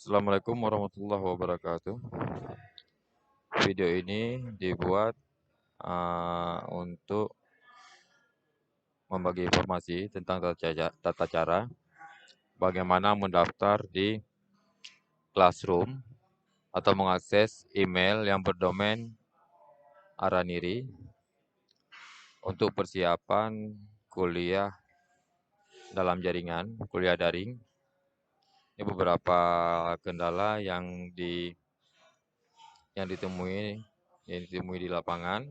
Assalamualaikum warahmatullahi wabarakatuh. Video ini dibuat untuk membagi informasi tentang tata cara bagaimana mendaftar di Classroom atau mengakses email yang berdomain Araniri untuk persiapan kuliah dalam jaringan, kuliah daring. Ini beberapa kendala yang ditemui di lapangan.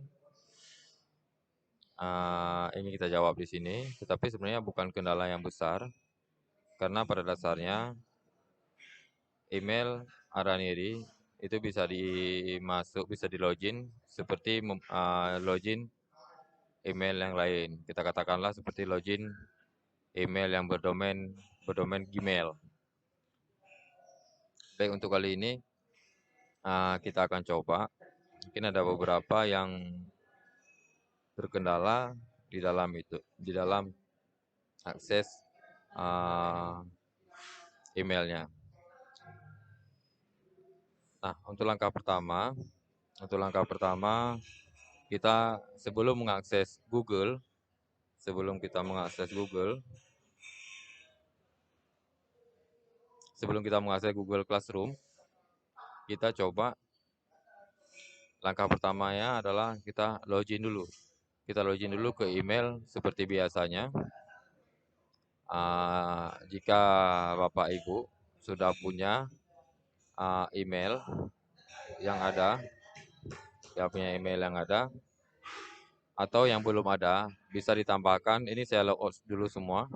Ingin kita jawab di sini, tetapi sebenarnya bukan kendala yang besar, karena pada dasarnya email Araniri itu bisa bisa di login seperti login email yang lain. Kita katakanlah seperti login email yang berdomain Gmail. Baik, untuk kali ini kita akan coba. Mungkin ada beberapa yang terkendala di dalam akses emailnya. Nah, untuk langkah pertama kita sebelum kita mengakses Google Classroom, kita coba langkah pertamanya adalah kita login dulu. Kita login dulu ke email seperti biasanya. Jika Bapak Ibu sudah punya email yang ada, atau yang belum ada, bisa ditambahkan. Ini saya logout dulu semua.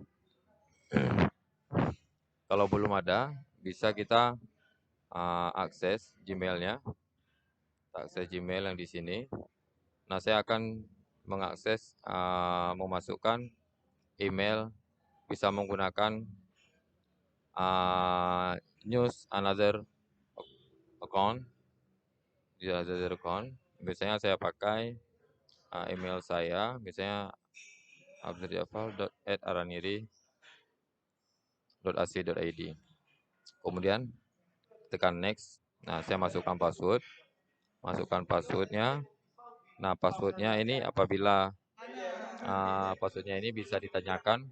Kalau belum ada, bisa kita akses Gmail-nya, akses Gmail yang di sini. Nah, saya akan memasukkan email, bisa menggunakan news another account, Biasanya saya pakai email saya, misalnya abdurjafar.araniri.ac.id. Kemudian tekan next. Nah, saya masukkan passwordnya. Nah, passwordnya ini passwordnya ini bisa ditanyakan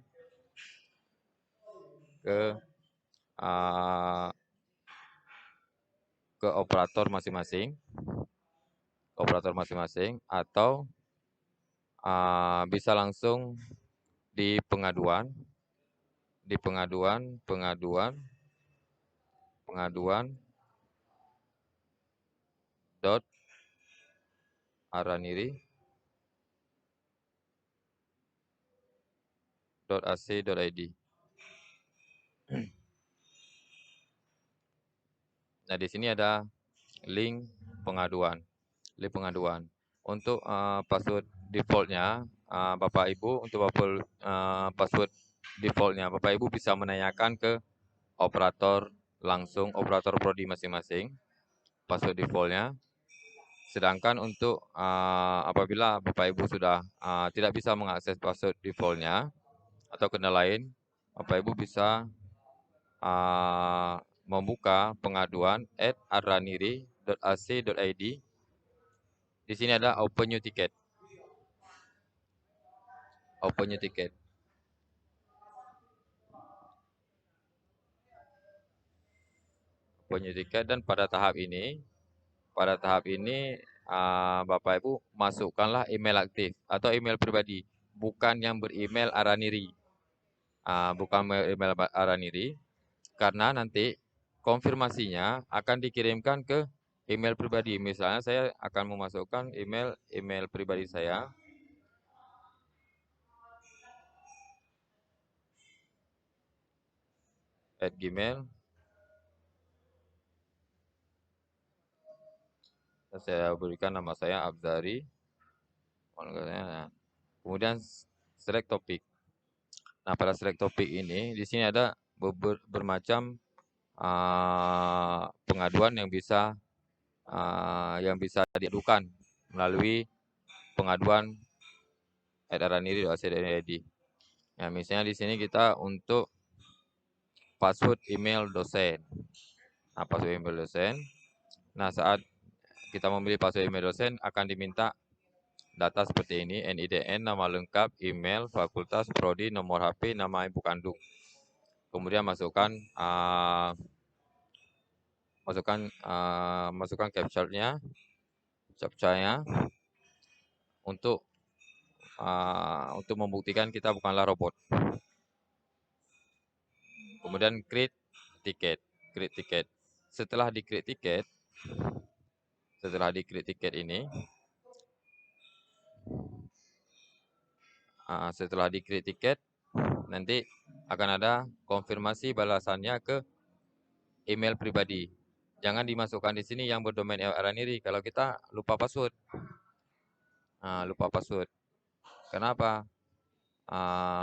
ke operator masing-masing, atau bisa langsung di pengaduan dot araniri.ac.id. Nah, di sini ada link pengaduan. Untuk password defaultnya, Bapak Ibu, password defaultnya, Bapak Ibu bisa menanyakan ke operator prodi masing-masing, password defaultnya. Sedangkan untuk apabila Bapak Ibu sudah tidak bisa mengakses password defaultnya atau kendala lain, Bapak Ibu bisa membuka pengaduan @araniri.ac.id. Di sini ada open new ticket. Dan pada tahap ini Bapak Ibu masukkanlah email aktif atau email pribadi, bukan yang beremail Araniri. Karena nanti konfirmasinya akan dikirimkan ke email pribadi. Misalnya saya akan memasukkan email pribadi saya. @gmail. Saya berikan nama saya Abzari. Kemudian select topik. Nah, pada select topik ini, di sini ada bermacam pengaduan yang bisa diadukan melalui pengaduan @araniri.ac.id. Ya, misalnya di sini kita untuk password email dosen. Nah, password email dosen. Nah, saat kita memilih password email dosen akan diminta data seperti ini, NIDN, nama lengkap, email, fakultas, prodi, nomor HP, nama ibu kandung. Kemudian masukkan masukkan captcha-nya untuk membuktikan kita bukanlah robot. Kemudian create tiket. Setelah di create tiket ini, setelah di create tiket, nanti akan ada konfirmasi balasannya ke email pribadi. Jangan dimasukkan di sini yang berdomain Araniri kalau kita lupa password. Lupa password. Kenapa?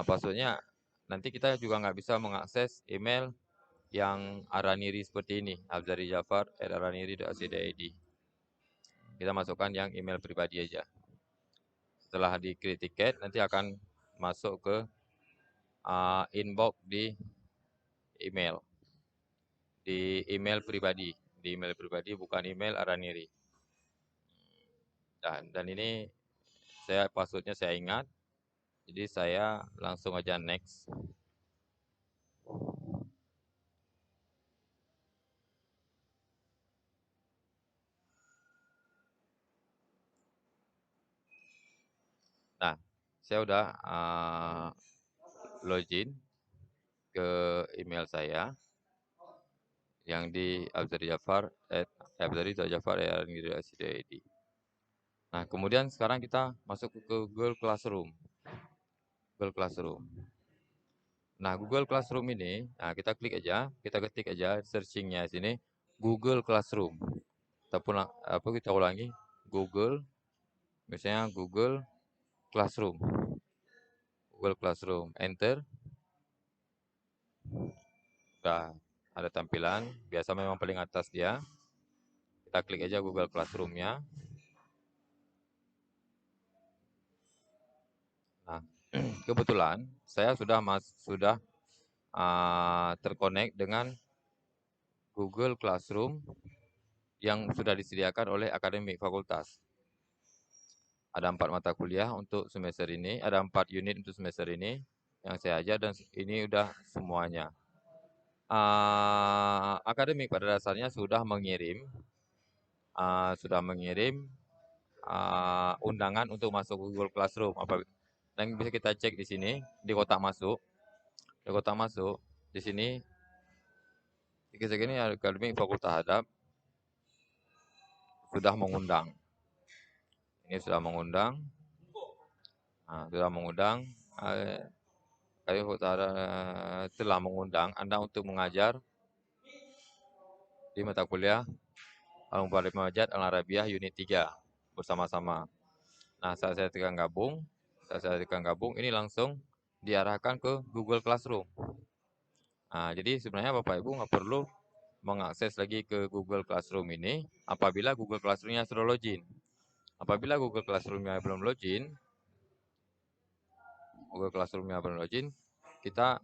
Passwordnya nanti kita juga nggak bisa mengakses email yang Araniri seperti ini, abzarijafar@araniri.ac.id. Kita masukkan yang email pribadi aja. Setelah di create tiket, nanti akan masuk ke inbox di email. Di email pribadi. Di email pribadi, bukan email Araniri. Dan ini passwordnya saya ingat. Jadi saya langsung aja next. Nah, saya udah login ke email saya yang di abzarijafar@araniri.ac.id. Nah, kemudian sekarang kita masuk ke Google Classroom. Nah, Google Classroom ini, kita klik aja, kita ketik aja searching-nya sini Google Classroom. Kita ulangi Google, misalnya Google Classroom. Enter. Udah ada tampilan, biasa memang paling atas dia. Kita klik aja Google Classroom-nya. Nah, kebetulan saya sudah terkonek dengan Google Classroom yang sudah disediakan oleh akademik fakultas. Ada 4 mata kuliah untuk semester ini, ada 4 unit untuk semester ini yang saya ajar dan ini udah semuanya. Akademik pada dasarnya sudah mengirim undangan untuk masuk Google Classroom. Dan bisa kita cek di sini di kotak masuk. Di sini ini akademik Fakultas Hadap sudah mengundang. Ini sudah mengundang. Kami telah mengundang Anda untuk mengajar di mata kuliah Al-Mubarik Majad Al-Arabiah Unit 3 bersama-sama. Nah, saat saya tekan gabung, ini langsung diarahkan ke Google Classroom. Jadi sebenarnya Bapak Ibu nggak perlu mengakses lagi ke Google Classroom ini apabila Google Classroom-nya sudah login. Apabila Google Classroom-nya belum login, kita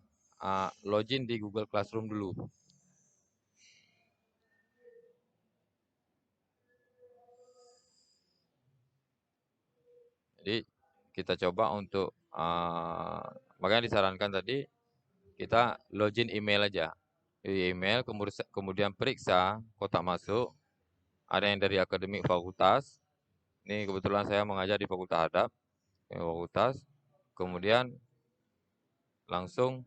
login di Google Classroom dulu. Jadi kita coba untuk makanya disarankan tadi kita login email aja. Email kemudian periksa kotak masuk. Ada yang dari akademik fakultas. Ini kebetulan saya mengajar di Fakultas Hadap. Kemudian langsung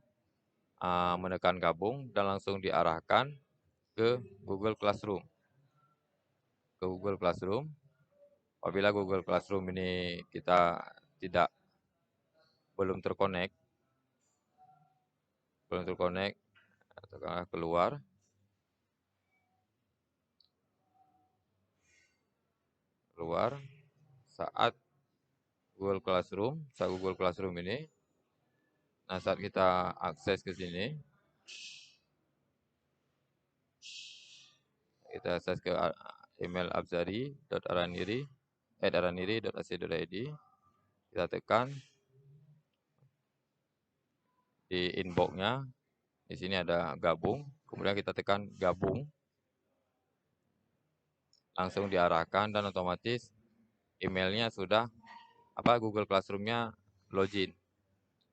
menekan gabung dan langsung diarahkan ke Google Classroom. Apabila Google Classroom ini kita belum terkonek, keluar. Saat Google Classroom ini, saat kita akses ke sini, kita akses ke email abzari.araniri@araniri.ac.id. Kita tekan di inbox-nya. Di sini ada gabung, kemudian kita tekan gabung. langsung diarahkan dan otomatis emailnya sudah Google Classroom-nya login.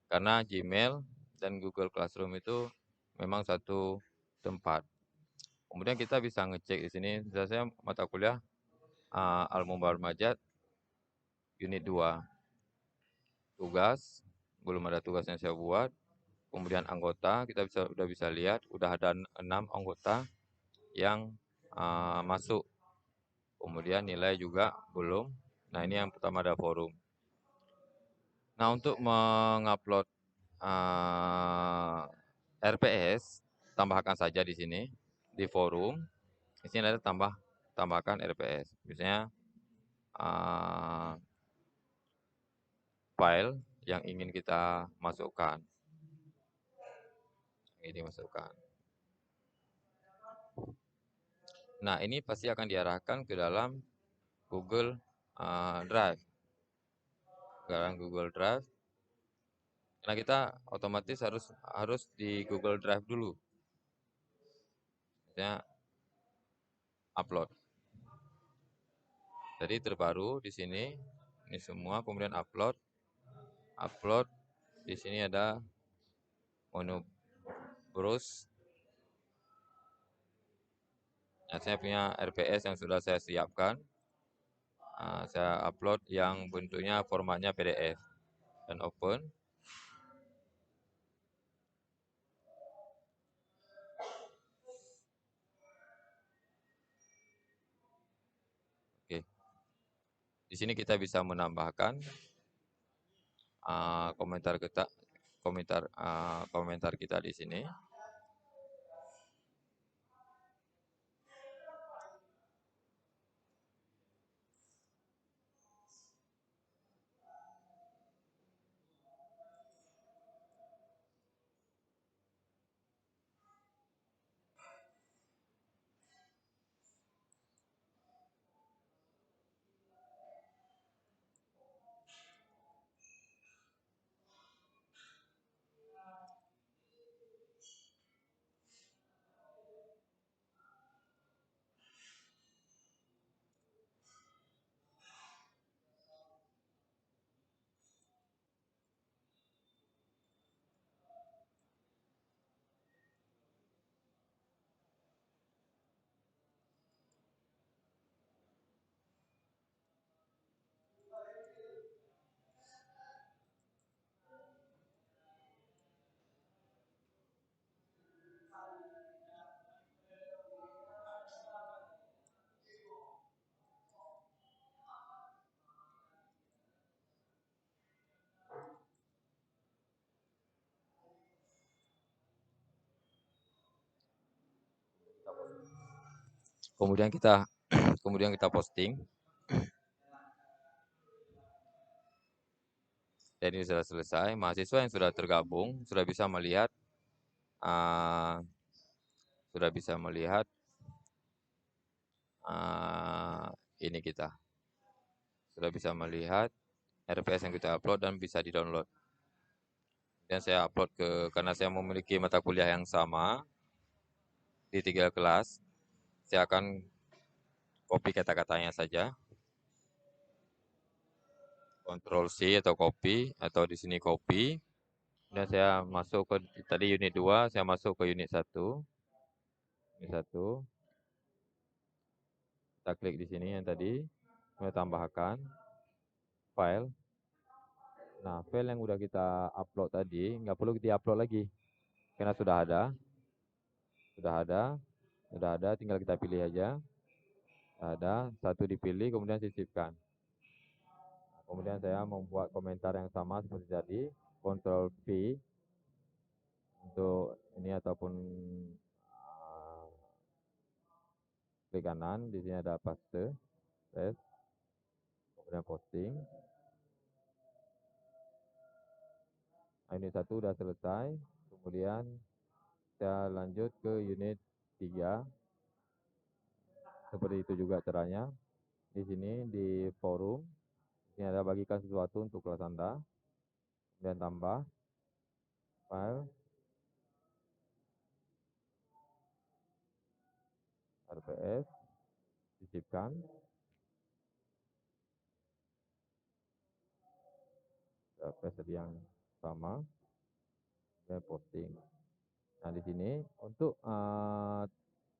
Karena Gmail dan Google Classroom itu memang satu tempat. Kemudian kita bisa ngecek di sini, misalnya saya mata kuliah Al-Mubarok Majad unit 2. Tugas, belum ada tugas yang saya buat. Kemudian anggota, kita udah bisa lihat, udah ada 6 anggota yang masuk. Kemudian nilai juga belum. Nah, ini yang pertama ada forum. Nah, untuk mengupload RPS, tambahkan saja di sini, di forum. Di sini ada tambahkan RPS. Misalnya file yang ingin kita masukkan. Ini masukkan. Nah, ini pasti akan diarahkan ke dalam Google Drive. Ke dalam Google Drive. Karena kita otomatis harus di Google Drive dulu. Misalnya upload. Jadi terbaru di sini, ini semua, kemudian upload. Upload, di sini ada menu browse. Nah, saya punya RPS yang sudah saya siapkan. Saya upload yang bentuknya formatnya PDF. Dan open. Oke. Di sini kita bisa menambahkan komentar kita di sini. Kemudian kita posting. Dan ini sudah selesai. Mahasiswa yang sudah tergabung sudah bisa melihat uh, ini kita sudah bisa melihat RPS yang kita upload dan bisa di-download. Dan saya upload karena saya memiliki mata kuliah yang sama di 3 kelas, saya akan copy kata-katanya saja. Ctrl C atau copy, atau di sini copy. Dan saya masuk ke tadi unit 2, saya masuk ke unit 1. Unit 1. Kita klik di sini yang tadi, saya tambahkan file. Nah, file yang udah kita upload tadi, nggak perlu kita upload lagi. Karena sudah ada, tinggal kita pilih aja. Ada, satu dipilih, kemudian sisipkan. Kemudian saya membuat komentar yang sama seperti tadi, Ctrl V untuk ini ataupun klik kanan, di sini ada paste, kemudian posting. Nah, unit 1 sudah selesai, kemudian saya lanjut ke unit 3. Seperti itu juga caranya. Di sini di forum, ini ada bagikan sesuatu untuk kelas Anda, kemudian tambah file RPS, sisipkan, password yang sama, dan posting. Nah, di sini untuk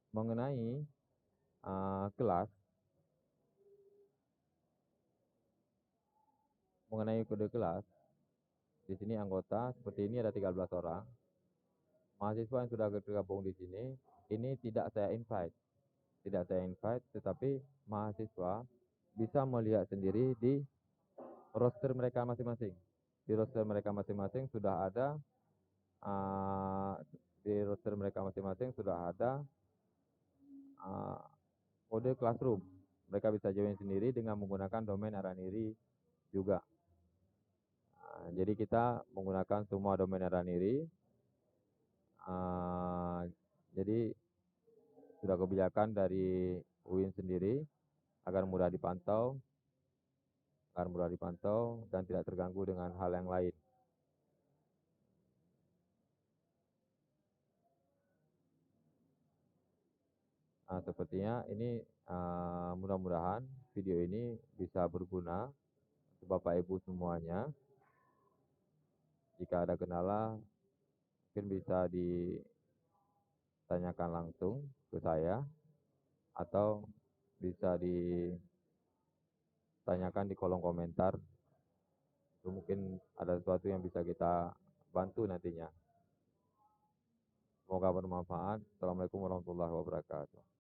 mengenai kelas, mengenai kode kelas, di sini anggota seperti ini ada 13 orang. Mahasiswa yang sudah tergabung di sini, ini tidak saya invite. Tidak saya invite, tetapi mahasiswa bisa melihat sendiri di roster mereka masing-masing. Di roster mereka masing-masing sudah ada kode classroom. Mereka bisa join sendiri dengan menggunakan domain Araniri juga. Jadi kita menggunakan semua domain Araniri. Jadi sudah kebijakan dari UIN sendiri agar mudah dipantau dan tidak terganggu dengan hal yang lain. Nah, sepertinya ini mudah-mudahan video ini bisa berguna untuk Bapak Ibu semuanya. Jika ada kendala, mungkin bisa ditanyakan langsung ke saya atau bisa ditanyakan di kolom komentar. Itu mungkin ada sesuatu yang bisa kita bantu nantinya. Semoga bermanfaat. Assalamualaikum warahmatullahi wabarakatuh.